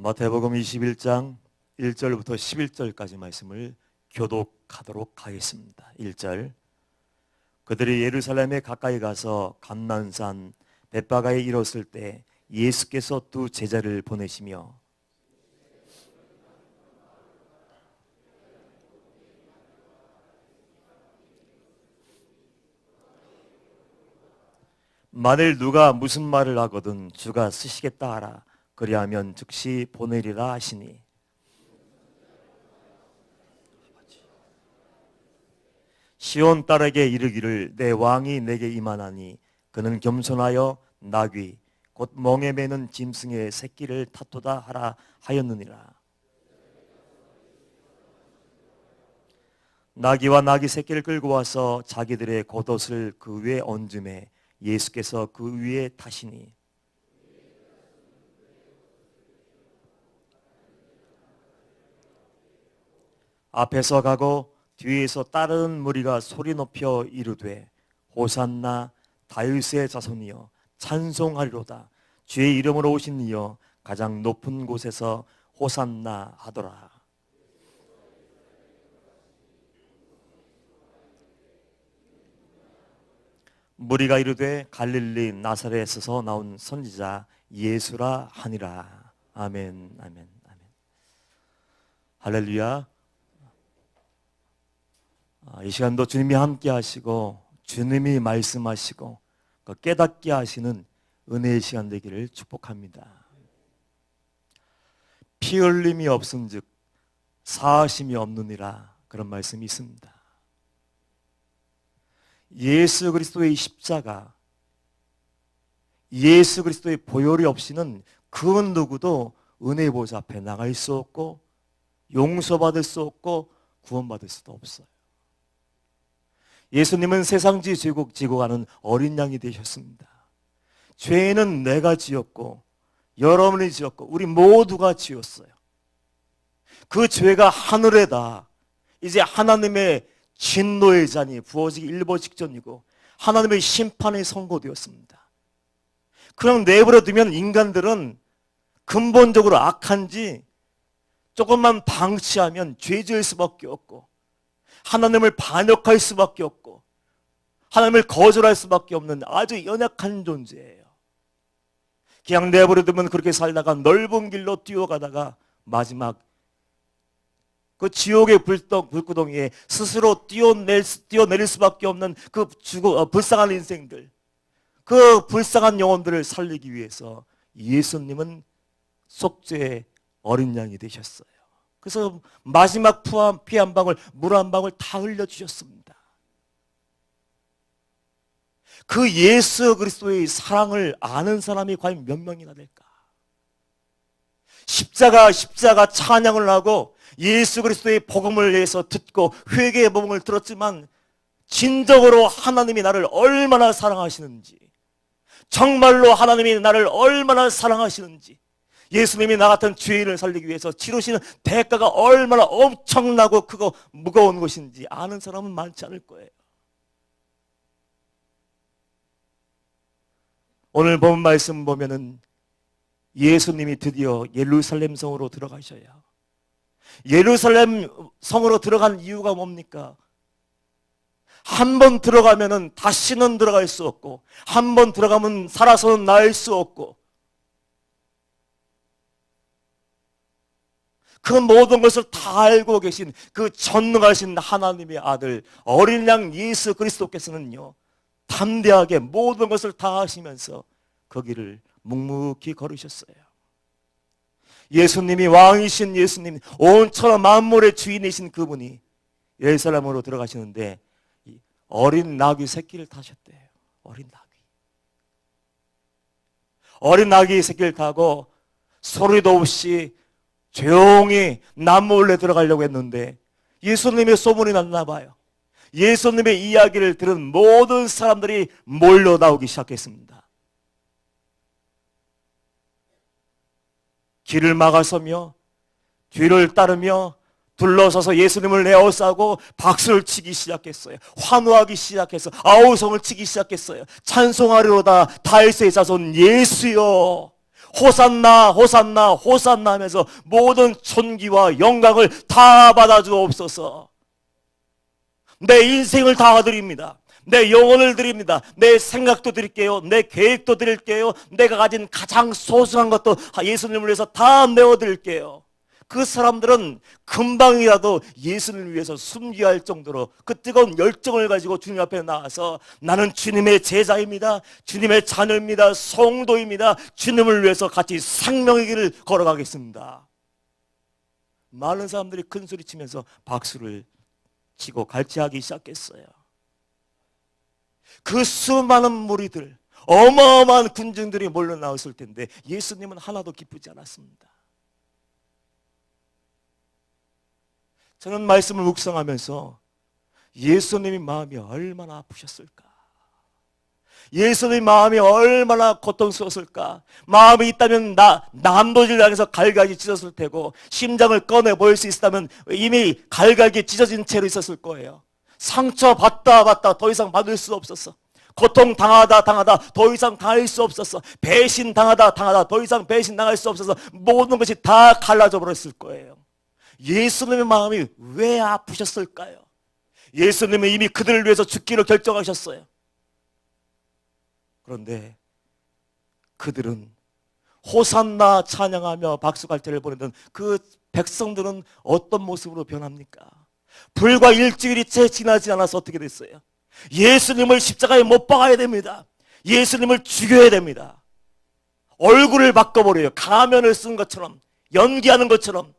마태복음 21장 1절부터 11절까지 말씀을 교독하도록 하겠습니다. 1절. 그들이 예루살렘에 가까이 가서 감난산 벳바가에 이르렀을 때 예수께서 두 제자를 보내시며 만일 누가 무슨 말을 하거든 주가 쓰시겠다 하라. 그리하면 즉시 보내리라 하시니 시온 딸에게 이르기를 내 왕이 내게 임하나니 그는 겸손하여 나귀 곧 멍에 매는 짐승의 새끼를 탔도다 하라 하였느니라. 나귀와 나귀 새끼를 끌고 와서 자기들의 겉옷을 그 위에 얹음에 예수께서 그 위에 타시니 앞에서 가고 뒤에서 다른 무리가 소리 높여 이르되 호산나 다윗의 자손이여 찬송하리로다. 주의 이름으로 오신 이여 가장 높은 곳에서 호산나 하더라. 무리가 이르되 갈릴리 나사렛에서 나온 선지자 예수라 하니라. 아멘, 아멘, 아멘. 할렐루야. 이 시간도 주님이 함께 하시고 주님이 말씀하시고 깨닫게 하시는 은혜의 시간 되기를 축복합니다. 피 흘림이 없은즉 사하심이 없느니라, 그런 말씀이 있습니다. 예수 그리스도의 십자가, 예수 그리스도의 보혈이 없이는 그 누구도 은혜의 보좌 앞에 나갈 수 없고 용서받을 수 없고 구원받을 수도 없어요. 예수님은 세상지 지고 가는 어린 양이 되셨습니다. 죄는 내가 지었고 여러분이 지었고 우리 모두가 지었어요. 그 죄가 하늘에다 이제 하나님의 진노의 잔이 부어지기 일보 직전이고 하나님의 심판이 선고되었습니다. 그냥 내버려 두면 인간들은 근본적으로 악한지 조금만 방치하면 죄 지을 수밖에 없고 하나님을 반역할 수밖에 없고 하나님을 거절할 수밖에 없는 아주 연약한 존재예요. 그냥 내버려두면 그렇게 살다가 넓은 길로 뛰어가다가 마지막 그 지옥의 불구덩이에 스스로 뛰어내릴 수밖에 없는 그 불쌍한 인생들, 그 불쌍한 영혼들을 살리기 위해서 예수님은 속죄의 어린 양이 되셨어요. 그래서 마지막 피 한 방울, 물 한 방울 다 흘려주셨습니다. 그 예수 그리스도의 사랑을 아는 사람이 과연 몇 명이나 될까? 십자가 찬양을 하고 예수 그리스도의 복음을 위해서 듣고 회개의 복음을 들었지만 진정으로 하나님이 나를 얼마나 사랑하시는지, 정말로 하나님이 나를 얼마나 사랑하시는지, 예수님이 나 같은 죄인을 살리기 위해서 치르시는 대가가 얼마나 엄청나고 크고 무거운 것인지 아는 사람은 많지 않을 거예요. 오늘 본 말씀 보면은 예수님이 드디어 예루살렘 성으로 들어가셔야, 예루살렘 성으로 들어간 이유가 뭡니까? 한 번 들어가면은 다시는 들어갈 수 없고, 한 번 들어가면 살아서는 나을 수 없고, 그 모든 것을 다 알고 계신 그 전능하신 하나님의 아들 어린 양 예수 그리스도께서는요, 담대하게 모든 것을 다 하시면서 거기를 묵묵히 걸으셨어요. 예수님이 왕이신 예수님, 온 천하 만물의 주인이신 그분이 예루살렘으로 들어가시는데 어린 나귀 새끼를 타셨대요. 어린 나귀 새끼를 타고 소리도 없이 조용히 남몰래 들어가려고 했는데 예수님의 소문이 났나 봐요. 예수님의 이야기를 들은 모든 사람들이 몰려 나오기 시작했습니다. 길을 막아서며 뒤를 따르며 둘러서서 예수님을 에워싸고 박수를 치기 시작했어요. 환호하기 시작해서 아우성을 치기 시작했어요. 찬송하리로다 다윗의 자손 예수여, 호산나 호산나 호산나 하면서 모든 존귀와 영광을 다 받아주옵소서. 내 인생을 다 드립니다. 내 영혼을 드립니다. 내 생각도 드릴게요. 내 계획도 드릴게요. 내가 가진 가장 소중한 것도 예수님을 위해서 다 내어드릴게요. 그 사람들은 금방이라도 예수님을 위해서 숨겨야 할 정도로 그 뜨거운 열정을 가지고 주님 앞에 나와서 나는 주님의 제자입니다. 주님의 자녀입니다. 성도입니다. 주님을 위해서 같이 생명의 길을 걸어가겠습니다. 많은 사람들이 큰 소리 치면서 박수를 치고 갈채하기 시작했어요. 그 수많은 무리들, 어마어마한 군중들이 몰려 나왔을 텐데 예수님은 하나도 기쁘지 않았습니다. 저는 말씀을 묵상하면서 예수님의 마음이 얼마나 아프셨을까? 예수님의 마음이 얼마나 고통스러웠을까? 마음이 있다면 난도질 당해서 갈갈이 찢었을 테고, 심장을 꺼내 보일 수 있었다면 이미 갈갈이 찢어진 채로 있었을 거예요. 상처 받다 더 이상 받을 수 없었어. 고통 당하다 더 이상 당할 수 없었어. 배신 당하다 더 이상 배신 당할 수 없어서 모든 것이 다 갈라져 버렸을 거예요. 예수님의 마음이 왜 아프셨을까요? 예수님은 이미 그들을 위해서 죽기로 결정하셨어요. 그런데 그들은 호산나 찬양하며 박수갈채를 보내던 그 백성들은 어떤 모습으로 변합니까? 불과 일주일이 채 지나지 않아서 어떻게 됐어요? 예수님을 십자가에 못 박아야 됩니다. 예수님을 죽여야 됩니다. 얼굴을 바꿔버려요. 가면을 쓴 것처럼, 연기하는 것처럼.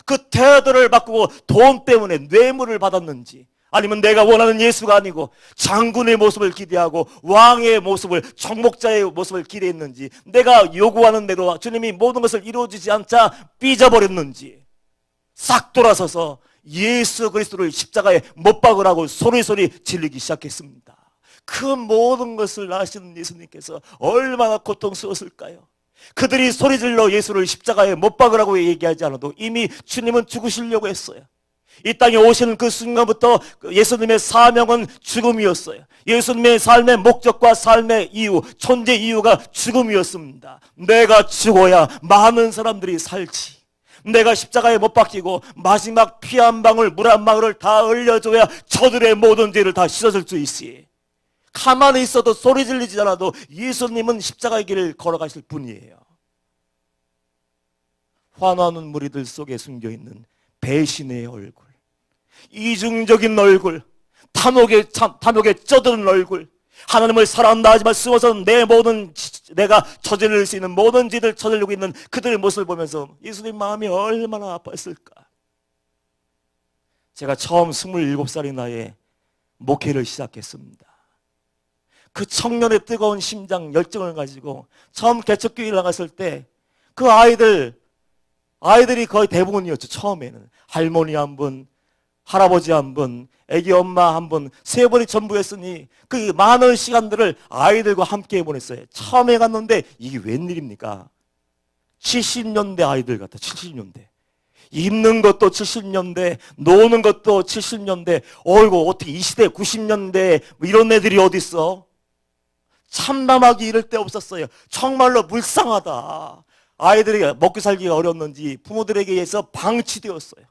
그 태도를 바꾸고 돈 때문에 뇌물을 받았는지, 아니면 내가 원하는 예수가 아니고 장군의 모습을 기대하고 왕의 모습을, 정복자의 모습을 기대했는지, 내가 요구하는 대로 주님이 모든 것을 이루어주지 않자 삐져버렸는지, 싹 돌아서서 예수 그리스도를 십자가에 못 박으라고 소리소리 질리기 시작했습니다. 그 모든 것을 아시는 예수님께서 얼마나 고통스러웠을까요? 그들이 소리질러 예수를 십자가에 못 박으라고 얘기하지 않아도 이미 주님은 죽으시려고 했어요. 이 땅에 오시는 그 순간부터 예수님의 사명은 죽음이었어요. 예수님의 삶의 목적과 삶의 이유, 존재 이유가 죽음이었습니다. 내가 죽어야 많은 사람들이 살지, 내가 십자가에 못 박히고 마지막 피 한 방울, 물 한 방울을 다 흘려줘야 저들의 모든 죄를 다 씻어줄 수 있지. 가만히 있어도 소리 질리지 않아도 예수님은 십자가의 길을 걸어가실 분이에요. 환호하는 무리들 속에 숨겨있는 배신의 얼굴, 이중적인 얼굴, 탐욕에 쩌드는 얼굴, 하나님을 사랑한다 하지만 숨어서 내가 저지를 수 있는 모든 죄를 저지르고 있는 그들의 모습을 보면서 예수님 마음이 얼마나 아팠을까. 제가 처음 27살의 나이에 목회를 시작했습니다. 그 청년의 뜨거운 심장, 열정을 가지고 처음 개척교회를 나갔을 때 그 아이들이 거의 대부분이었죠. 처음에는 할머니 한 분, 할아버지 한 분, 애기 엄마 한 분, 세 분이 전부였으니 그 많은 시간들을 아이들과 함께 보냈어요. 처음에 갔는데 이게 웬일입니까? 70년대 아이들 같아. 70년대. 입는 것도 70년대, 노는 것도 70년대. 어이구, 어떻게 이 시대 90년대 이런 애들이 어디 있어? 참담하기 이럴 데 없었어요. 정말로 불쌍하다. 아이들이 먹고 살기가 어렸는지 부모들에게 의해서 방치되었어요.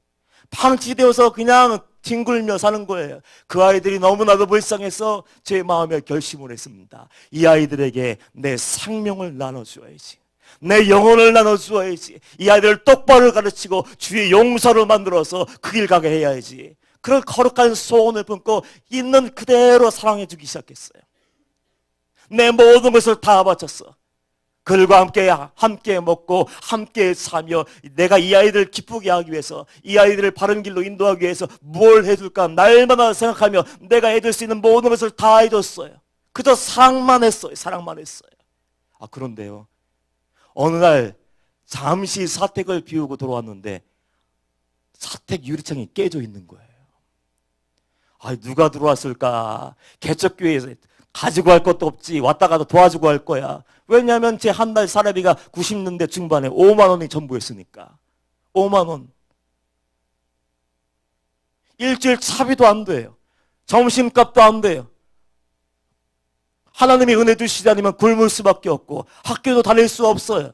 방치되어서 그냥 뒹굴며 사는 거예요. 그 아이들이 너무나도 불쌍해서 제 마음에 결심을 했습니다. 이 아이들에게 내 생명을 나눠주어야지. 내 영혼을 나눠주어야지. 이 아이들을 똑바로 가르치고 주의 용사로 만들어서 그 길 가게 해야지. 그런 거룩한 소원을 품고 있는 그대로 사랑해주기 시작했어요. 내 모든 것을 다 바쳤어. 그들과 함께 먹고 함께 사며 내가 이 아이들을 기쁘게 하기 위해서, 이 아이들을 바른 길로 인도하기 위해서 뭘 해줄까 날마다 생각하며 내가 해줄 수 있는 모든 것을 다 해줬어요. 그저 사랑만 했어요. 사랑만 했어요. 그런데요, 어느 날 잠시 사택을 비우고 돌아왔는데 사택 유리창이 깨져 있는 거예요. 누가 들어왔을까? 개척교회에서 가지고 갈 것도 없지, 왔다 가도 도와주고 할 거야. 왜냐하면 제 한 달 사례비가 90년대 중반에 5만 원이 전부였으니까. 5만 원. 일주일 차비도 안 돼요. 점심값도 안 돼요. 하나님이 은혜 주시지 않으면 굶을 수밖에 없고 학교도 다닐 수 없어요.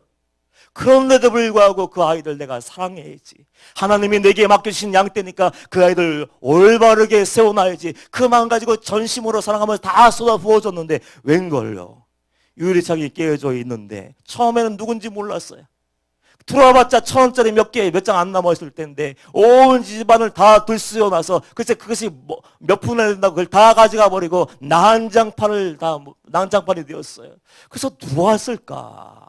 그런데도 불구하고 그 아이들 내가 사랑해야지. 하나님이 내게 맡겨주신 양떼니까 그 아이들 올바르게 세워놔야지. 그 마음 가지고 전심으로 사랑하면서 다 쏟아 부어줬는데 웬걸요, 유리창이 깨어져 있는데 처음에는 누군지 몰랐어요. 들어와봤자 1,000원짜리 몇 장 안 남아있을 텐데 온 집안을 다 들쓰여놔서 글쎄 그것이 몇 푼에 된다고 그걸 다 가져가 버리고 난장판이 되었어요. 그래서 누가 왔을까?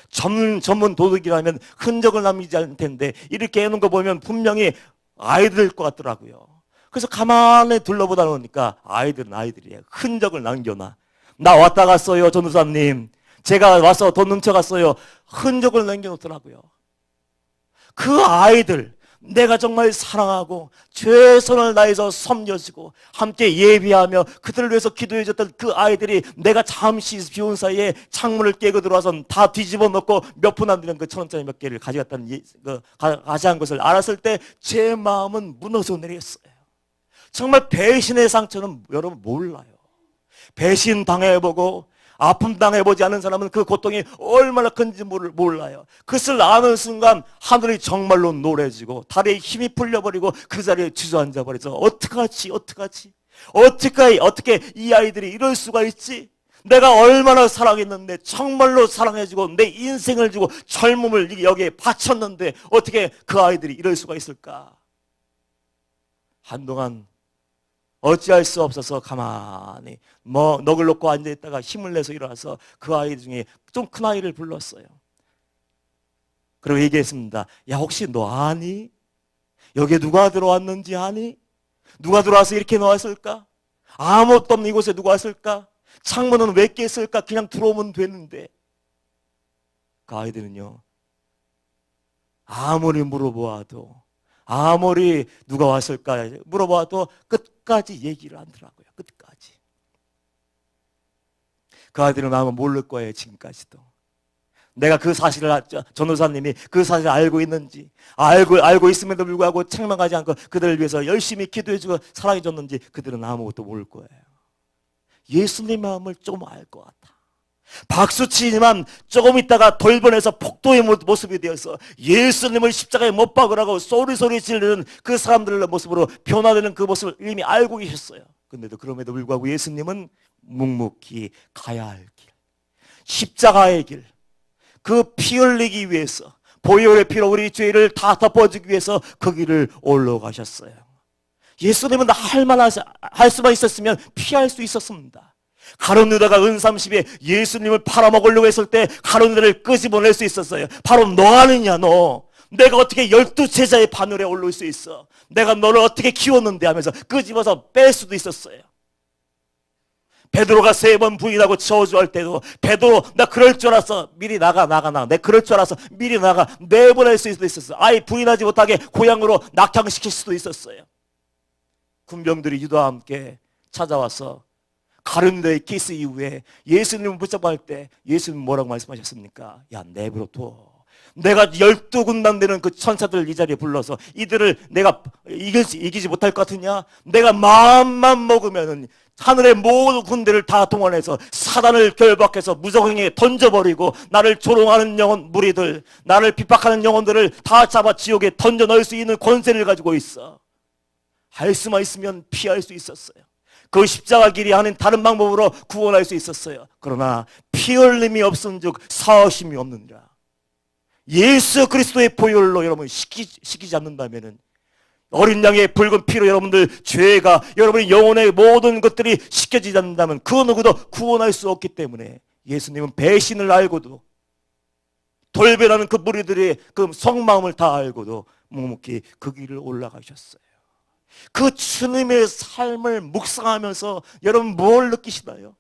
전문 도둑이라면 흔적을 남기지 않을 텐데 이렇게 해놓은 거 보면 분명히 아이들일 것 같더라고요. 그래서 가만히 둘러보다 보니까 아이들은 아이들이에요. 흔적을 남겨놔. 나 왔다 갔어요, 전도사님. 제가 와서 돈 훔쳐갔어요. 흔적을 남겨놓더라고요. 그 아이들, 내가 정말 사랑하고 최선을 다해서 섬겨주고 함께 예비하며 그들을 위해서 기도해줬던 그 아이들이 내가 잠시 비운 사이에 창문을 깨고 들어와서 다 뒤집어 놓고 몇 푼 안 되는 그 1,000원짜리 몇 개를 가져갔다는 가져간 것을 알았을 때 제 마음은 무너져 내렸어요. 정말 배신의 상처는 여러분 몰라요. 배신 당해보고 아픔 당해보지 않은 사람은 그 고통이 얼마나 큰지 몰라요. 그것을 아는 순간 하늘이 정말로 노래지고 다리에 힘이 풀려버리고 그 자리에 주저앉아 버려서 어떡하지? 어떻게 이 아이들이 이럴 수가 있지? 내가 얼마나 사랑했는데, 정말로 사랑해주고 내 인생을 주고 젊음을 여기에 바쳤는데 어떻게 그 아이들이 이럴 수가 있을까? 한동안 어찌할 수 없어서 가만히 넋을 놓고 앉아있다가 힘을 내서 일어나서 그 아이 중에 좀 큰 아이를 불렀어요. 그리고 얘기했습니다. 야, 혹시 너 아니? 여기에 누가 들어왔는지 아니? 누가 들어와서 이렇게 놓았을까? 아무것도 없는 이곳에 누가 왔을까? 창문은 왜 깼을까? 그냥 들어오면 되는데. 그 아이들은요, 아무리 물어보아도, 아무리 누가 왔을까 물어봐도 끝까지 얘기를 안 하더라고요. 끝까지. 그 아이들은 아마 모를 거예요. 지금까지도. 내가 그 사실을, 전도사님이 그 사실을 알고 있는지, 알고 있음에도 불구하고 책망하지 않고 그들을 위해서 열심히 기도해주고 사랑해줬는지 그들은 아무것도 모를 거예요. 예수님 마음을 조금 알 것 같아. 박수치지만 조금 있다가 돌변해서 폭도의 모습이 되어서 예수님을 십자가에 못 박으라고 소리 지르는 그 사람들의 모습으로 변화되는 그 모습을 이미 알고 계셨어요. 그런데도 그럼에도 불구하고 예수님은 묵묵히 가야 할 길, 십자가의 길, 그 피 흘리기 위해서, 보혈의 피로 우리 죄를 다 덮어주기 위해서 그 길을 올라가셨어요. 예수님은 할 수만 있었으면 피할 수 있었습니다. 가룟 유다가 은삼십에 예수님을 팔아먹으려고 했을 때 가룟 유다를 끄집어낼 수 있었어요. 바로 너 아니냐, 너. 내가 어떻게 12제자의 바늘에 올릴 수 있어? 내가 너를 어떻게 키웠는데 하면서 끄집어서 뺄 수도 있었어요. 베드로가 3번 부인하고 저주할 때도 베드로, 나 그럴 줄 알았어. 미리 나가. 내 그럴 줄 알았어. 미리 나가. 내보낼 수도 있었어요. 아예 부인하지 못하게 고향으로 낙향시킬 수도 있었어요. 군병들이 유다와 함께 찾아와서 가룟 유다의 키스 이후에 예수님을 붙잡을 때 예수님 뭐라고 말씀하셨습니까? 야, 내버려둬. 내가 12군단 되는 그 천사들을 이 자리에 불러서 이들을 내가 이기지 못할 것 같으냐? 내가 마음만 먹으면은 하늘의 모든 군대를 다 동원해서 사단을 결박해서 무적행에 던져버리고 나를 조롱하는 무리들, 나를 핍박하는 영혼들을 다 잡아 지옥에 던져 넣을 수 있는 권세를 가지고 있어. 할 수만 있으면 피할 수 있었어요. 그 십자가 길이 아닌 다른 방법으로 구원할 수 있었어요. 그러나 피 흘림이 없은즉 사하심이 없느니라. 예수 그리스도의 보혈로 여러분 시키지 않는다면은, 어린 양의 붉은 피로 여러분들 죄가, 여러분의 영혼의 모든 것들이 씻겨지지 않는다면 그 누구도 구원할 수 없기 때문에 예수님은 배신을 알고도, 돌변하는 그 무리들의 그 속마음을 다 알고도 묵묵히 그 길을 올라가셨어요. 그 주님의 삶을 묵상하면서 여러분 뭘 느끼시나요?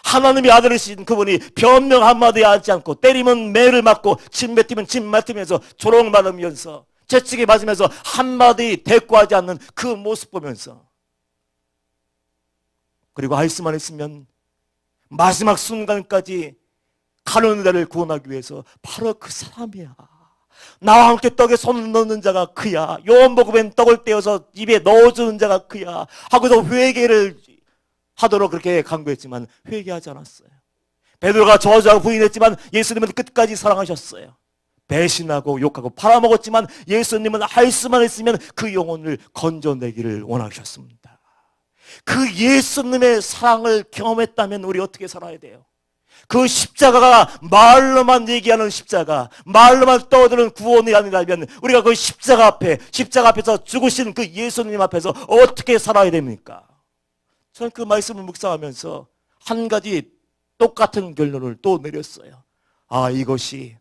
하나님의 아들이신 그분이 변명 한마디 하지 않고 때리면 매를 맞고 침 뱉으면 침 맞으면서 조롱받으면서 채찍에 맞으면서 한마디 대꾸하지 않는 그 모습 보면서, 그리고 할 수만 있으면 마지막 순간까지 가룟 유다를 구원하기 위해서 바로 그 사람이야. 나와 함께 떡에 손을 넣는 자가 그야. 요한복음엔 떡을 떼어서 입에 넣어주는 자가 그야. 하고서 회개를 하도록 그렇게 강구했지만 회개하지 않았어요. 베드로가 저주하고 부인했지만 예수님은 끝까지 사랑하셨어요. 배신하고 욕하고 팔아먹었지만 예수님은 할 수만 했으면 그 영혼을 건져내기를 원하셨습니다. 그 예수님의 사랑을 경험했다면 우리 어떻게 살아야 돼요? 그 십자가가 말로만 얘기하는 십자가, 말로만 떠드는 구원이 아니라면 우리가 그 십자가 앞에서 죽으신 그 예수님 앞에서 어떻게 살아야 됩니까? 저는 그 말씀을 묵상하면서 한 가지 똑같은 결론을 또 내렸어요. 아, 이것이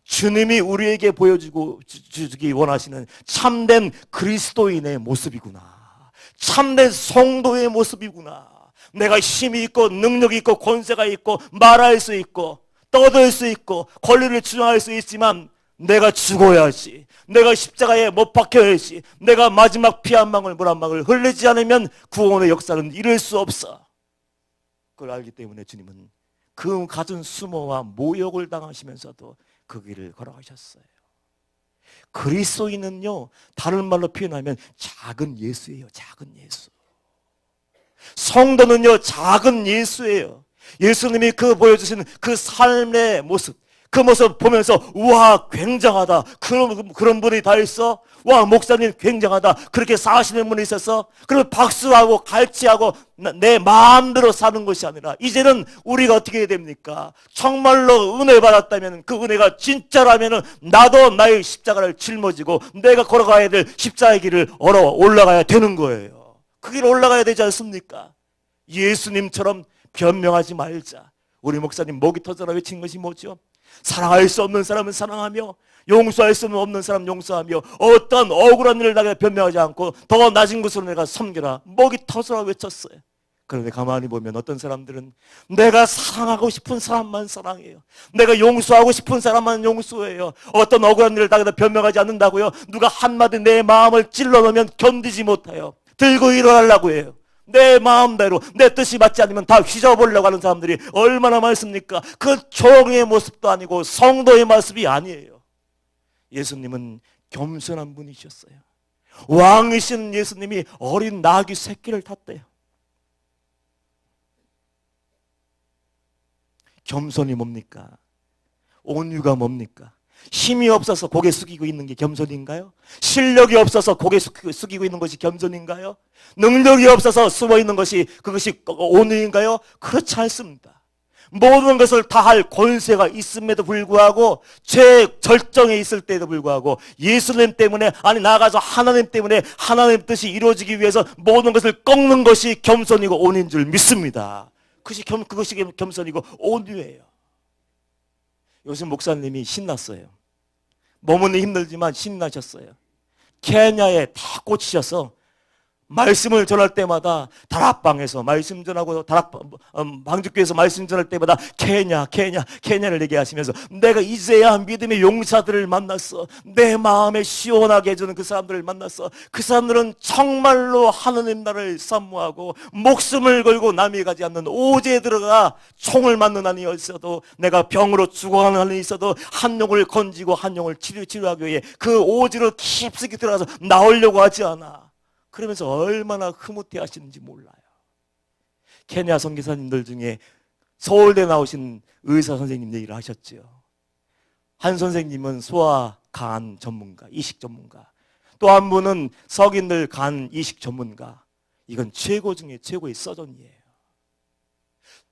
주님이 우리에게 보여주기 원하시는 참된 그리스도인의 모습이구나. 참된 성도의 모습이구나. 내가 힘이 있고 능력이 있고 권세가 있고 말할 수 있고 떠들 수 있고 권리를 주장할 수 있지만 내가 죽어야지, 내가 십자가에 못 박혀야지, 내가 마지막 피 한 방울 물 한 방울 흘리지 않으면 구원의 역사는 이룰 수 없어. 그걸 알기 때문에 주님은 그 갖은 수모와 모욕을 당하시면서도 그 길을 걸어가셨어요. 그리스도인은요, 다른 말로 표현하면 작은 예수예요. 작은 예수. 성도는요, 작은 예수예요. 예수님이 그 보여주신 그 삶의 모습, 그 모습 보면서 우와 굉장하다, 그런 분이 다 있어? 와 목사님 굉장하다, 그렇게 사시는 분이 있어서 그럼 박수하고 갈치하고 내 마음대로 사는 것이 아니라 이제는 우리가 어떻게 해야 됩니까? 정말로 은혜 받았다면 그 은혜가 진짜라면 나도 나의 십자가를 짊어지고 내가 걸어가야 될 십자가의 길을 올라가야 되는 거예요. 그 길 올라가야 되지 않습니까? 예수님처럼 변명하지 말자. 우리 목사님 목이 터져라 외친 것이 뭐죠? 사랑할 수 없는 사람은 사랑하며 용서할 수 없는 사람 용서하며 어떤 억울한 일을 나게 변명하지 않고 더 낮은 곳으로 내가 섬겨라. 목이 터져라 외쳤어요. 그런데 가만히 보면 어떤 사람들은 내가 사랑하고 싶은 사람만 사랑해요. 내가 용서하고 싶은 사람만 용서해요. 어떤 억울한 일을 나게 변명하지 않는다고요. 누가 한마디 내 마음을 찔러넣으면 견디지 못해요. 들고 일어나려고 해요. 내 마음대로 내 뜻이 맞지 않으면 다 휘저어보려고 하는 사람들이 얼마나 많습니까? 그 종의 모습도 아니고 성도의 모습이 아니에요. 예수님은 겸손한 분이셨어요. 왕이신 예수님이 어린 나귀 새끼를 탔대요. 겸손이 뭡니까? 온유가 뭡니까? 힘이 없어서 고개 숙이고 있는 게 겸손인가요? 실력이 없어서 고개 숙이고 있는 것이 겸손인가요? 능력이 없어서 숨어 있는 것이 그것이 온유인가요? 그렇지 않습니다. 모든 것을 다 할 권세가 있음에도 불구하고 최절정에 있을 때에도 불구하고 예수님 때문에, 아니 나아가서 하나님 때문에 하나님 뜻이 이루어지기 위해서 모든 것을 꺾는 것이 겸손이고 온유인 줄 믿습니다. 그것이 겸손이고 온유예요. 요즘 목사님이 신났어요. 몸은 힘들지만 신나셨어요. 케냐에 다 꽂히셔서 말씀을 전할 때마다 다락방에서 말씀 전하고 방주교에서 말씀 전할 때마다 케냐를 얘기하시면서 내가 이제야 믿음의 용사들을 만났어. 내 마음에 시원하게 해주는 그 사람들을 만났어. 그 사람들은 정말로 하느님 나라를 사모하고 목숨을 걸고 남이 가지 않는 오지에 들어가 총을 맞는 한이 있어도, 내가 병으로 죽어가는 한이 있어도 한 영을 건지고 한 영을 치료하기 위해 그 오지로 깊숙이 들어가서 나오려고 하지 않아. 그러면서 얼마나 흐뭇해 하시는지 몰라요. 케냐 선교사님들 중에 서울대 나오신 의사 선생님 얘기를 하셨죠. 한 선생님은 소아 간 전문가, 이식 전문가. 또 한 분은 성인들 간 이식 전문가. 이건 최고 중에 최고의 서전이에요.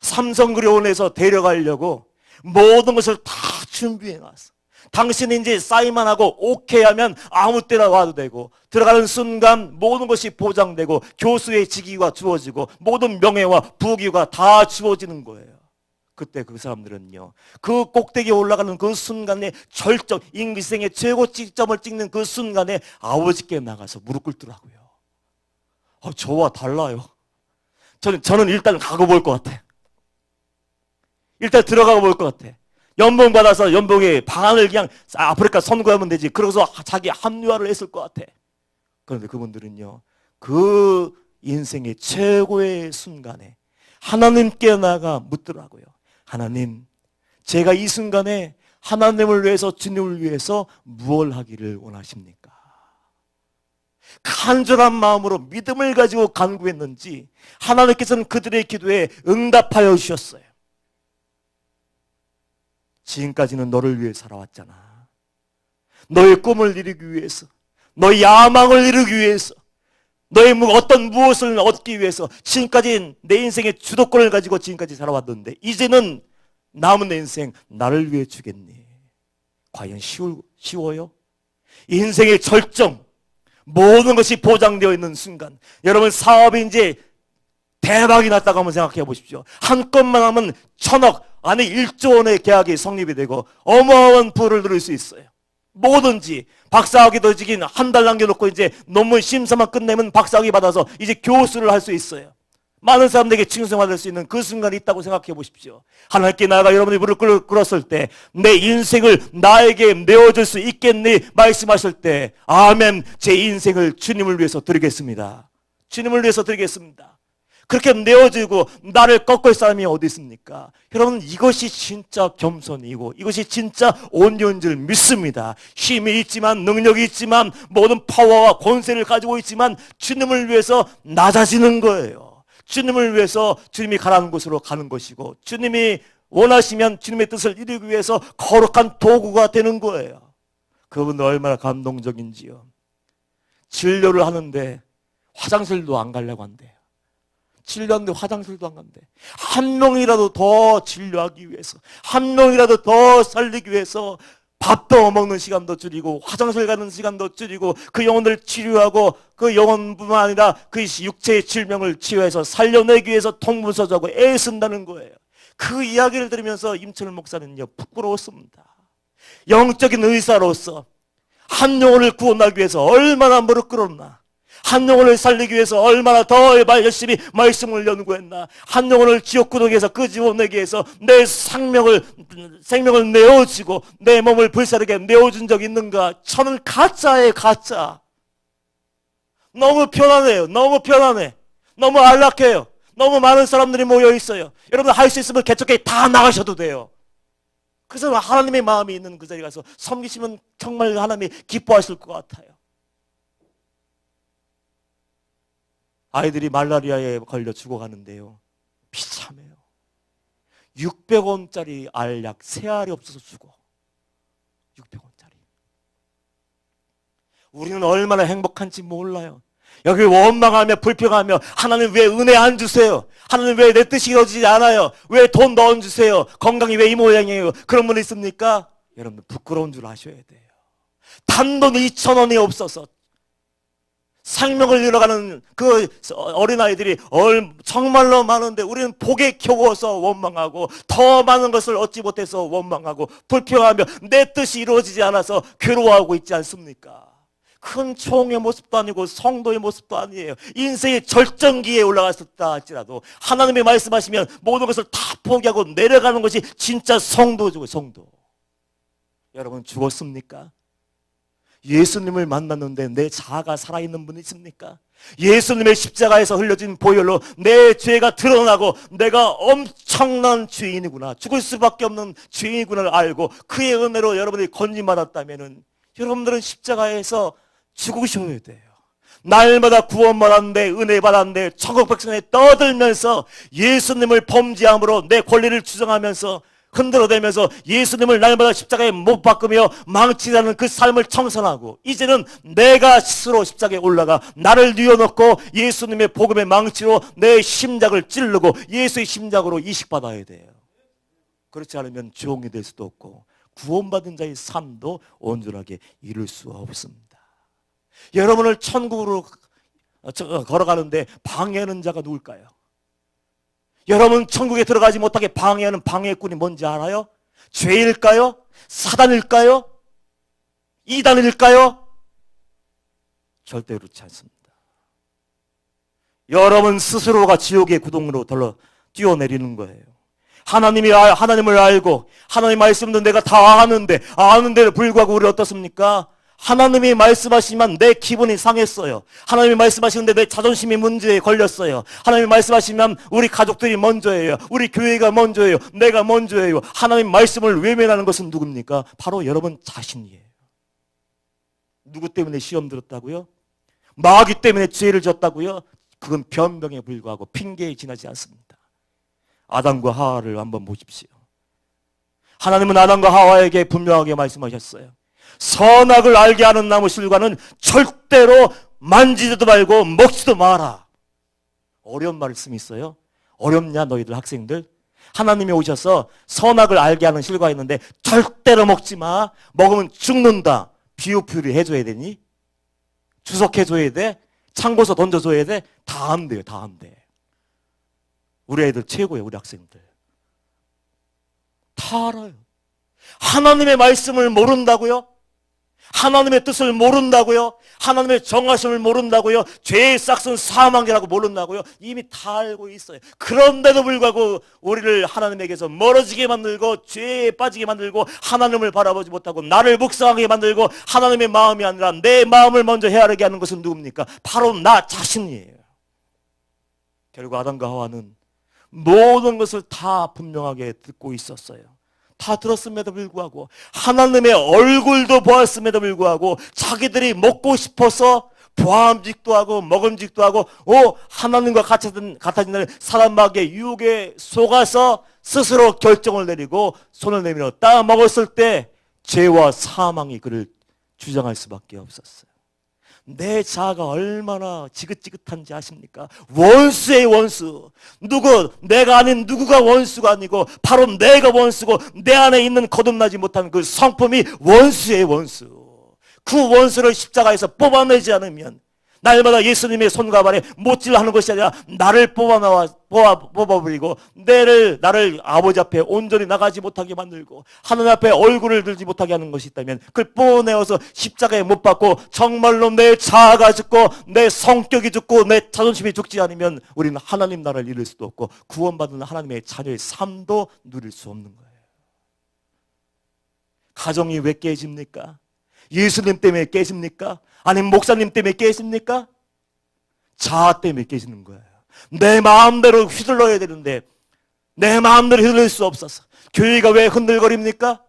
삼성그리온에서 데려가려고 모든 것을 다 준비해 놨어. 당신이 이제 사인만 하고 오케이 하면 아무 때나 와도 되고, 들어가는 순간 모든 것이 보장되고 교수의 직위가 주어지고 모든 명예와 부귀가 다 주어지는 거예요. 그때 그 사람들은요, 그 꼭대기에 올라가는 그 순간에 절정, 인생의 최고 지점을 찍는 그 순간에 아버지께 나가서 무릎 꿇더라고요. 저와 달라요. 저는 일단 가고 볼 것 같아. 일단 들어가고 볼 것 같아. 연봉 받아서 연봉의 반을 그냥 아프리카 선거하면 되지. 그러고서 자기 합리화를 했을 것 같아. 그런데 그분들은요, 그 인생의 최고의 순간에 하나님께 나가 묻더라고요. 하나님, 제가 이 순간에 하나님을 위해서, 주님을 위해서 무엇을 하기를 원하십니까? 간절한 마음으로 믿음을 가지고 간구했는지 하나님께서는 그들의 기도에 응답하여 주셨어요. 지금까지는 너를 위해 살아왔잖아. 너의 꿈을 이루기 위해서, 너의 야망을 이루기 위해서, 너의 어떤 무엇을 얻기 위해서 지금까지 내 인생의 주도권을 가지고 지금까지 살아왔는데 이제는 남은 내 인생 나를 위해 주겠니? 과연 쉬워요? 인생의 절정, 모든 것이 보장되어 있는 순간, 여러분 사업이 이제 대박이 났다고 한번 생각해 보십시오. 한 건만 하면 1,000억, 아니 1조 원의 계약이 성립이 되고 어마어마한 부를 누릴 수 있어요. 뭐든지 박사학위도 지금 한 달 남겨놓고 이제 논문 심사만 끝내면 박사학위 받아서 이제 교수를 할 수 있어요. 많은 사람들에게 칭송받을 수 있는 그 순간이 있다고 생각해 보십시오. 하나님께 나아가 여러분이 무릎 꿇었을 때 내 인생을 나에게 내어줄 수 있겠니? 말씀하실 때 아멘, 제 인생을 주님을 위해서 드리겠습니다. 주님을 위해서 드리겠습니다. 그렇게 내어주고 나를 꺾을 사람이 어디 있습니까? 여러분, 이것이 진짜 겸손이고 이것이 진짜 온유인 줄 믿습니다. 힘이 있지만, 능력이 있지만, 모든 파워와 권세를 가지고 있지만 주님을 위해서 낮아지는 거예요. 주님을 위해서 주님이 가라는 곳으로 가는 것이고, 주님이 원하시면 주님의 뜻을 이루기 위해서 거룩한 도구가 되는 거예요. 그분은 얼마나 감동적인지요. 진료를 하는데 화장실도 안 가려고 한대요. 진료하는데 화장실도 안 간대. 한 명이라도 더 진료하기 위해서, 한 명이라도 더 살리기 위해서 밥도 먹는 시간도 줄이고 화장실 가는 시간도 줄이고 그 영혼을 치료하고 그 영혼뿐만 아니라 그 육체의 질병을 치유해서 살려내기 위해서 통분서주하고 애쓴다는 거예요. 그 이야기를 들으면서 임철 목사는요, 부끄러웠습니다. 영적인 의사로서 한 영혼을 구원하기 위해서 얼마나 무릎 꿇었나, 한 영혼을 살리기 위해서 얼마나 더 열심히 말씀을 연구했나, 한 영혼을 지옥구덩이에서 끄집어내기 위해서 내 생명을 내어주고 내 몸을 불사르게 내어준 적 있는가? 저는 가짜예요, 가짜. 너무 편안해요. 너무 편안해. 너무 안락해요. 너무 많은 사람들이 모여 있어요. 여러분 할 수 있으면 개척교회 다 나가셔도 돼요. 그래서 하나님의 마음이 있는 그 자리에 가서 섬기시면 정말 하나님이 기뻐하실 것 같아요. 아이들이 말라리아에 걸려 죽어가는데요, 비참해요. 600원짜리 알약 3알이 없어서 죽어. 600원짜리. 우리는 얼마나 행복한지 몰라요. 여기 원망하며 불평하며 하나님 왜 은혜 안 주세요? 하나님 왜 내 뜻이 이루어지지 않아요? 왜 돈 넣어주세요? 건강이 왜 이 모양이에요? 그런 분 있습니까? 여러분 부끄러운 줄 아셔야 돼요. 단돈 2,000원이 없어서 생명을 잃어가는 그 어린아이들이 정말로 많은데 우리는 복에 겨워서 원망하고 더 많은 것을 얻지 못해서 원망하고 불평하며 내 뜻이 이루어지지 않아서 괴로워하고 있지 않습니까? 큰 총의 모습도 아니고 성도의 모습도 아니에요. 인생의 절정기에 올라갔었다 할지라도 하나님이 말씀하시면 모든 것을 다 포기하고 내려가는 것이 진짜 성도죠. 성도. 여러분 죽었습니까? 예수님을 만났는데 내 자아가 살아있는 분이 있습니까? 예수님의 십자가에서 흘려진 보혈로 내 죄가 드러나고 내가 엄청난 죄인이구나, 죽을 수밖에 없는 죄인이구나를 알고 그의 은혜로 여러분이 건진받았다면 여러분들은 십자가에서 죽으셔야 돼요. 날마다 구원받았는데 은혜 받았는데 천국 백성에 떠들면서 예수님을 범죄함으로 내 권리를 주장하면서 흔들어대면서 예수님을 날마다 십자가에 못 박으며 망치라는 그 삶을 청산하고 이제는 내가 스스로 십자가에 올라가 나를 뉘어놓고 예수님의 복음의 망치로 내 심장을 찌르고 예수의 심장으로 이식받아야 돼요. 그렇지 않으면 종이 될 수도 없고 구원받은 자의 삶도 온전하게 이룰 수 없습니다. 여러분을 천국으로 걸어가는데 방해하는 자가 누굴까요? 여러분 천국에 들어가지 못하게 방해하는 방해꾼이 뭔지 알아요? 죄일까요? 사단일까요? 이단일까요? 절대 그렇지 않습니다. 여러분 스스로가 지옥의 구덩이로 뛰어내리는 거예요. 하나님을 알고 하나님 말씀도 내가 다 아는데도 불구하고 우리 어떻습니까? 하나님이 말씀하시면 내 기분이 상했어요. 하나님이 말씀하시는데 내 자존심이 문제에 걸렸어요. 하나님이 말씀하시면 우리 가족들이 먼저예요. 우리 교회가 먼저예요. 내가 먼저예요. 하나님 말씀을 외면하는 것은 누굽니까? 바로 여러분 자신이에요. 누구 때문에 시험 들었다고요? 마귀 때문에 죄를 졌다고요? 그건 변명에 불과하고 핑계에 지나지 않습니다. 아담과 하와를 한번 보십시오. 하나님은 아담과 하와에게 분명하게 말씀하셨어요. 선악을 알게 하는 나무 실과는 절대로 만지지도 말고 먹지도 마라. 어려운 말씀이 있어요. 어렵냐 너희들 학생들? 하나님이 오셔서 선악을 알게 하는 실과가 있는데 절대로 먹지 마. 먹으면 죽는다. 비유풀이 해줘야 되니? 주석해줘야 돼? 창고서 던져줘야 돼? 다 안 돼요. 다 안 돼. 우리 애들 최고예요. 우리 학생들. 다 알아요. 하나님의 말씀을 모른다고요? 하나님의 뜻을 모른다고요? 하나님의 정하심을 모른다고요? 죄의 싹은 사망이라고 모른다고요? 이미 다 알고 있어요. 그런데도 불구하고 우리를 하나님에게서 멀어지게 만들고 죄에 빠지게 만들고 하나님을 바라보지 못하고 나를 묵상하게 만들고 하나님의 마음이 아니라 내 마음을 먼저 헤아리게 하는 것은 누굽니까? 바로 나 자신이에요. 결국 아담과 하와는 모든 것을 다 분명하게 듣고 있었어요. 다 들었음에도 불구하고 하나님의 얼굴도 보았음에도 불구하고 자기들이 먹고 싶어서 보암직도 하고 먹음직도 하고 하나님과 같아지는 사람마귀의 유혹에 속아서 스스로 결정을 내리고 손을 내밀어 따 먹었을 때 죄와 사망이 그를 주장할 수밖에 없었어요. 내 자아가 얼마나 지긋지긋한지 아십니까? 원수의 원수. 내가 아닌 누구가 원수가 아니고 바로 내가 원수고 내 안에 있는 거듭나지 못한 그 성품이 원수의 원수. 그 원수를 십자가에서 뽑아내지 않으면 날마다 예수님의 손과 발에 못질하는 것이 아니라 나를 뽑아버리고 나를 아버지 앞에 온전히 나가지 못하게 만들고 하나님 앞에 얼굴을 들지 못하게 하는 것이 있다면 그걸 뽑아내어서 십자가에 못 박고 정말로 내 자아가 죽고 내 성격이 죽고 내 자존심이 죽지 않으면 우리는 하나님 나라를 이룰 수도 없고 구원받은 하나님의 자녀의 삶도 누릴 수 없는 거예요. 가정이 왜 깨집니까? 예수님 때문에 깨집니까? 아니면 목사님 때문에 깨집니까? 자아 때문에 깨지는 거예요. 내 마음대로 휘둘러야 되는데 내 마음대로 휘둘릴 수 없어서 교회가 왜 흔들거립니까?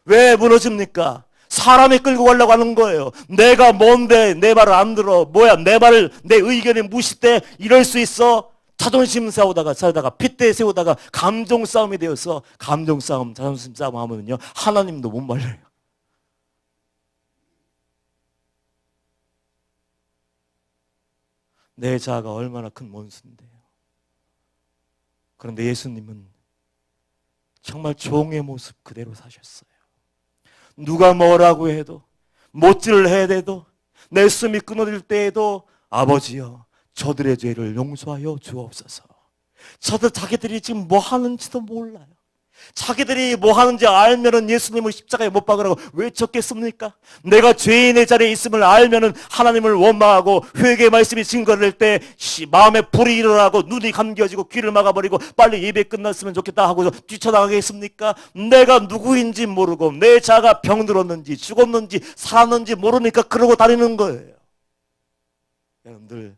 왜 무너집니까? 사람이 끌고 가려고 하는 거예요. 내가 뭔데 내 말을 안 들어. 뭐야 내 의견을 무시돼. 이럴 수 있어. 자존심 싸우다가 핏대 세우다가 감정 싸움이 되어서 감정 싸움, 자존심 싸움 하면요 하나님도 못 말려요. 내 자아가 얼마나 큰 원수인데요. 그런데 예수님은 정말 종의 모습 그대로 사셨어요. 누가 뭐라고 해도 못질을 해대도 내 숨이 끊어질 때에도 아버지여 저들의 죄를 용서하여 주옵소서. 자기들이 지금 뭐 하는지도 몰라요. 자기들이 뭐 하는지 알면은 예수님을 십자가에 못 박으라고 외쳤겠습니까? 내가 죄인의 자리에 있음을 알면은 하나님을 원망하고 회개의 말씀이 증거될 때 마음에 불이 일어나고 눈이 감겨지고 귀를 막아버리고 빨리 예배 끝났으면 좋겠다 하고서 뛰쳐나가겠습니까? 내가 누구인지 모르고 내 자가 병들었는지 죽었는지 살았는지 모르니까 그러고 다니는 거예요. 여러분들,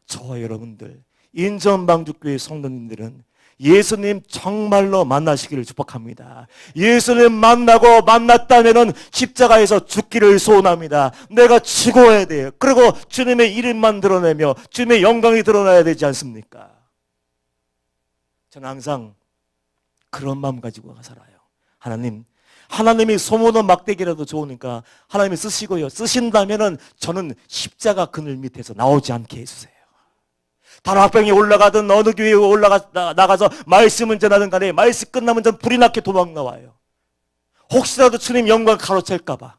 저와 여러분들 인천방주교회 성도님들은 예수님 정말로 만나시기를 축복합니다. 예수님 만났다면은 십자가에서 죽기를 소원합니다. 내가 죽어야 돼요. 그리고 주님의 이름만 드러내며 주님의 영광이 드러나야 되지 않습니까? 저는 항상 그런 마음 가지고 살아요. 하나님이 소모는 막대기라도 좋으니까 하나님이 쓰시고요. 쓰신다면은 저는 십자가 그늘 밑에서 나오지 않게 해주세요. 다락방에 올라가든 어느 교회에 나가서 말씀을 전하든 간에 말씀 끝나면 전 불이 나게 도망 나와요. 혹시라도 주님 영광 가로챌까봐.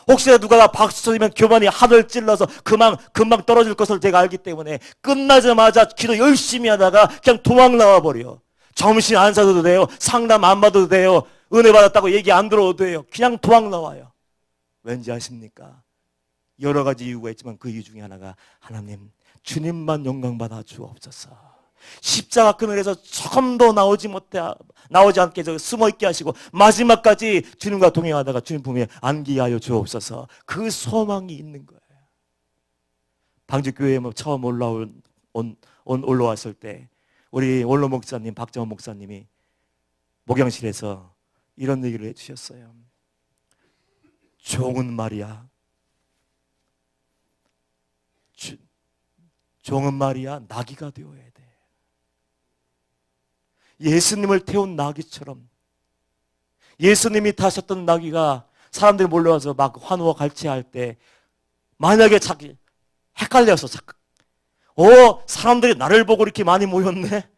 혹시라도 누가 나 박수 쳐주면 교만이 하늘 찔러서 금방 떨어질 것을 제가 알기 때문에 끝나자마자 기도 열심히 하다가 그냥 도망 나와버려. 점심 안 사도 돼요. 상담 안 받아도 돼요. 은혜 받았다고 얘기 안 들어도 돼요. 그냥 도망 나와요. 왠지 아십니까? 여러 가지 이유가 있지만 그 이유 중에 하나가 하나님 주님만 영광 받아 주옵소서. 십자가 그늘에서 조금도 나오지 않게 숨어 있게 하시고 마지막까지 주님과 동행하다가 주님 품에 안기게 하여 주옵소서. 그 소망이 있는 거예요. 방주교회에 처음 올라왔을 때 우리 원로 목사님 박정원 목사님이 목양실에서 이런 얘기를 해주셨어요. 종은 말이야 종은 말이야 나귀가 되어야 돼. 예수님을 태운 나귀처럼 예수님이 타셨던 나귀가 사람들이 몰려와서 막 환호와 갈채할 때 만약에 자기 헷갈려서 사람들이 나를 보고 이렇게 많이 모였네.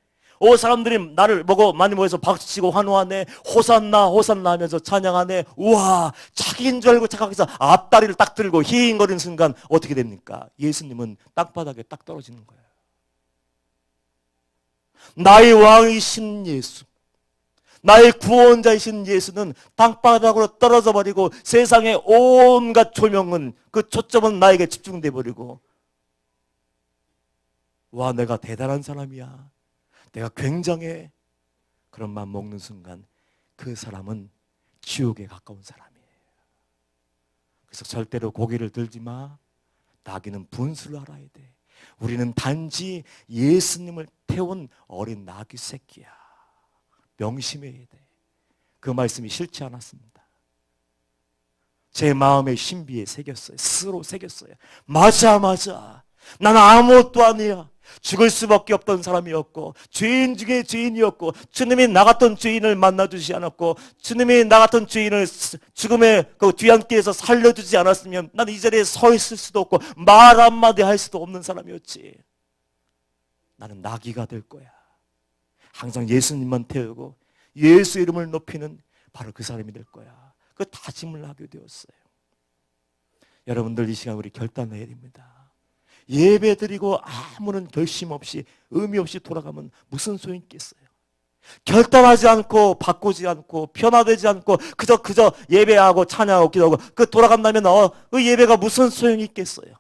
사람들이 나를 보고 많이 모여서 박수치고 환호하네. 호산나 호산나 하면서 찬양하네. 우와, 자기인 줄 알고 착각해서 앞다리를 딱 들고 히잉거리는 순간 어떻게 됩니까? 예수님은 땅바닥에 딱 떨어지는 거예요. 나의 왕이신 예수, 나의 구원자이신 예수는 땅바닥으로 떨어져 버리고 세상의 온갖 조명은, 그 초점은 나에게 집중돼 버리고, 와, 내가 대단한 사람이야, 내가 굉장해, 그런 마음 먹는 순간 그 사람은 지옥에 가까운 사람이에요. 그래서 절대로 고개를 들지 마. 나귀는 분수를 알아야 돼. 우리는 단지 예수님을 태운 어린 나귀 새끼야. 명심해야 돼. 그 말씀이 싫지 않았습니다. 제 마음의 신비에 새겼어요. 스스로 새겼어요. 맞아. 나는 아무것도 아니야. 죽을 수밖에 없던 사람이었고, 죄인 중에 죄인이었고, 주님이 나 같은 죄인을 만나주지 않았고, 주님이 나 같은 죄인을 죽음의 그 뒤안길에서 살려주지 않았으면 나는 이 자리에 서 있을 수도 없고 말 한마디 할 수도 없는 사람이었지. 나는 나귀가 될 거야. 항상 예수님만 태우고 예수 이름을 높이는 바로 그 사람이 될 거야. 그 다짐을 하게 되었어요. 여러분들, 이 시간 우리 결단해야 됩니다. 예배 드리고 아무런 결심 없이 의미 없이 돌아가면 무슨 소용이 있겠어요? 결단하지 않고 바꾸지 않고 변화되지 않고 그저 예배하고 찬양하고 기도하고 그 돌아간다면 그 예배가 무슨 소용이 있겠어요?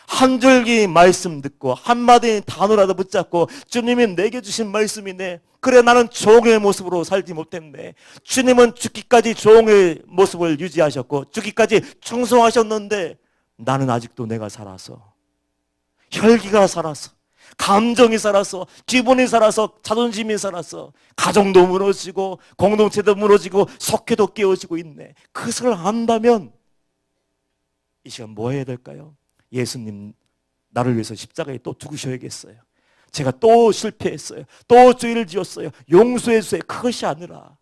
한 줄기 말씀 듣고 한마디 단어라도 붙잡고 주님이 내게 주신 말씀이네, 그래 나는 종의 모습으로 살지 못했네. 주님은 죽기까지 종의 모습을 유지하셨고 죽기까지 충성하셨는데 나는 아직도 내가 살아서, 혈기가 살아서, 감정이 살아서, 기분이 살아서, 자존심이 살아서 가정도 무너지고 공동체도 무너지고 속회도 깨어지고 있네. 그것을 안다면 이 시간 뭐 해야 될까요? 예수님, 나를 위해서 십자가에 또 죽으셔야겠어요. 제가 또 실패했어요, 또 죄를 지었어요, 용서해 주세요. 그것이 아니라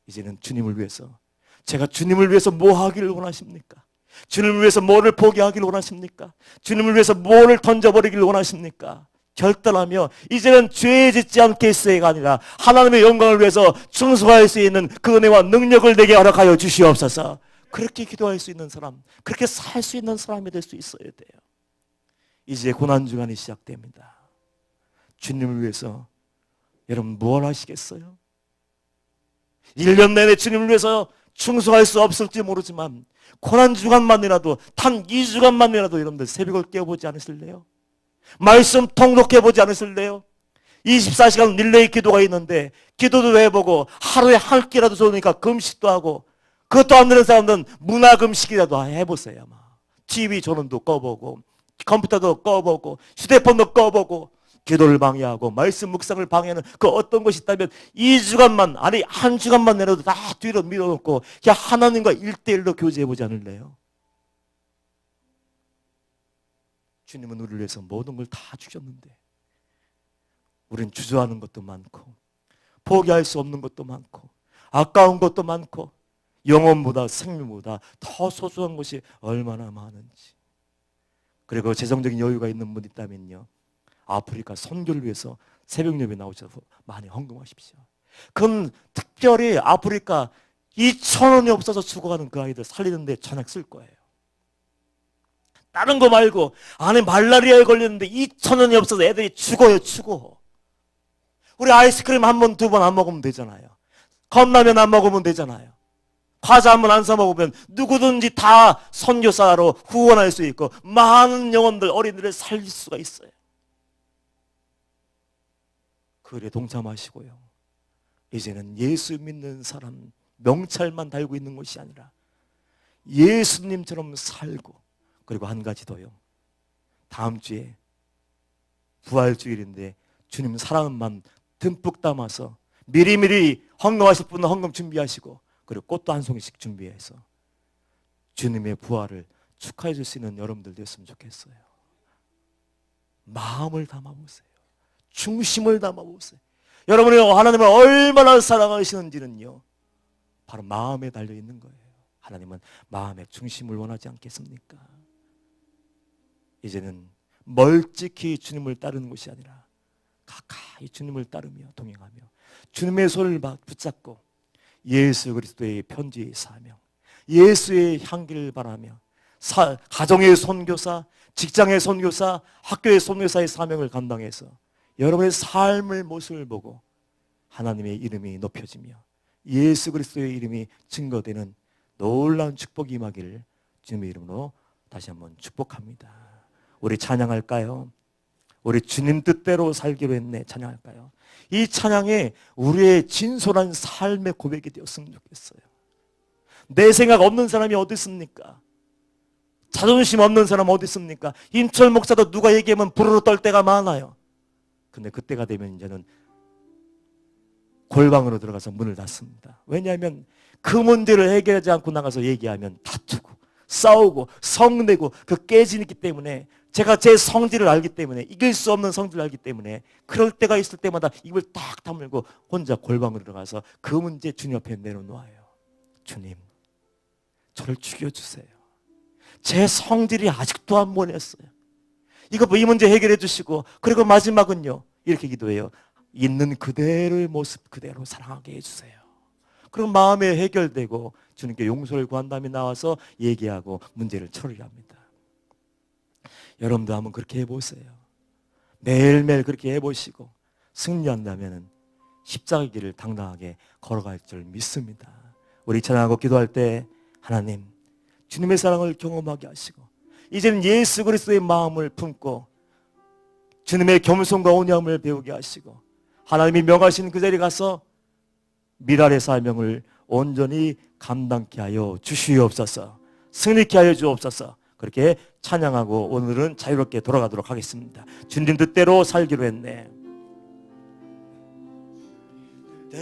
이제는 주님을 위해서, 제가 주님을 위해서 뭐 하기를 원하십니까? 주님을 위해서 뭐를 포기하기를 원하십니까? 주님을 위해서 뭐를 던져버리기를 원하십니까? 결단하며 이제는 죄 짓지 않겠어요가 아니라 하나님의 영광을 위해서 충성할 수 있는 그 은혜와 능력을 내게 허락하여 주시옵소서. 그렇게 기도할 수 있는 사람, 그렇게 살 수 있는 사람이 될 수 있어야 돼요. 이제 고난주간이 시작됩니다. 주님을 위해서 여러분 뭘 하시겠어요? 1년 내내 주님을 위해서 충성할 수 없을지 모르지만 고난주간만이라도, 단 2주간만이라도 여러분들 새벽을 깨워보지 않으실래요? 말씀 통독해보지 않으실래요? 24시간 릴레이 기도가 있는데 기도도 해보고 하루에 한 끼라도 좋으니까 금식도 하고, 그것도 안 되는 사람들은 문화금식이라도 해보세요. TV 전원도 꺼보고 컴퓨터도 꺼보고 휴대폰도 꺼보고 기도를 방해하고 말씀 묵상을 방해하는 그 어떤 것이 있다면 2주간만, 아니 1주간만 내려도 다 뒤로 밀어놓고 그냥 하나님과 1대1로 교제해보지 않을래요? 주님은 우리를 위해서 모든 걸 다 주셨는데 우린 주저하는 것도 많고 포기할 수 없는 것도 많고 아까운 것도 많고 영혼보다 생명보다 더 소중한 것이 얼마나 많은지. 그리고 재정적인 여유가 있는 분 있다면요, 아프리카 선교를 위해서 새벽 예배 나오셔서 많이 헌금하십시오. 그럼 특별히 아프리카 2,000원이 없어서 죽어가는 그 아이들 살리는데 전액 쓸 거예요. 다른 거 말고 안에 말라리아에 걸렸는데 2,000원이 없어서 애들이 죽어요. 우리 아이스크림 한 번, 두 번 안 먹으면 되잖아요. 컵라면 안 먹으면 되잖아요. 과자 한 번 안 사 먹으면 누구든지 다 선교사로 후원할 수 있고 많은 영혼들, 어린이들을 살릴 수가 있어요. 그 일에 동참하시고요. 이제는 예수 믿는 사람 명찰만 달고 있는 것이 아니라 예수님처럼 살고, 그리고 한 가지 더요. 다음 주에 부활주일인데 주님 사랑만 듬뿍 담아서 미리미리 헌금하실 분은 헌금 준비하시고, 그리고 꽃도 한 송이씩 준비해서 주님의 부활을 축하해 줄 수 있는 여러분들 되었으면 좋겠어요. 마음을 담아보세요. 중심을 담아보세요. 여러분이 하나님을 얼마나 사랑하시는지는요, 바로 마음에 달려있는 거예요. 하나님은 마음의 중심을 원하지 않겠습니까? 이제는 멀찍이 주님을 따르는 것이 아니라 가까이 주님을 따르며 동행하며 주님의 손을 붙잡고 예수 그리스도의 편지의 사명, 예수의 향기를 바라며 가정의 선교사, 직장의 선교사, 학교의 선교사의 사명을 감당해서 여러분의 삶의 모습을 보고 하나님의 이름이 높여지며 예수 그리스도의 이름이 증거되는 놀라운 축복이 임하기를 주님의 이름으로 다시 한번 축복합니다. 우리 찬양할까요? 우리 주님 뜻대로 살기로 했네. 찬양할까요? 이 찬양이 우리의 진솔한 삶의 고백이 되었으면 좋겠어요. 내 생각 없는 사람이 어디 있습니까? 자존심 없는 사람 어디 있습니까? 임철 목사도 누가 얘기하면 부르르 떨 때가 많아요. 근데 그때가 되면 이제는 골방으로 들어가서 문을 닫습니다. 왜냐하면 그 문제를 해결하지 않고 나가서 얘기하면 다투고 싸우고 성내고 그 깨짐이 있기 때문에, 제가 제 성질을 알기 때문에, 이길 수 없는 성질을 알기 때문에 그럴 때가 있을 때마다 입을 딱 다물고 혼자 골방으로 들어가서 그 문제 주님 앞에 내려놓아요. 주님, 저를 죽여주세요. 제 성질이 아직도 안 변했어요. 이 문제 해결해 주시고, 그리고 마지막은요, 이렇게 기도해요. 있는 그대로의 모습 그대로 사랑하게 해주세요. 그럼 마음에 해결되고 주님께 용서를 구한 다음에 나와서 얘기하고 문제를 처리합니다. 여러분도 한번 그렇게 해보세요. 매일매일 그렇게 해보시고 승리한다면 십자가의 길을 당당하게 걸어갈 줄 믿습니다. 우리 찬양하고 기도할 때 하나님, 주님의 사랑을 경험하게 하시고 이제는 예수 그리스도의 마음을 품고 주님의 겸손과 온유함을 배우게 하시고 하나님이 명하신 그 자리에 가서 미랄의 사명을 온전히 감당케 하여 주시옵소서. 승리케 하여 주옵소서. 그렇게 찬양하고 오늘은 자유롭게 돌아가도록 하겠습니다. 주님 뜻대로 살기로 했네.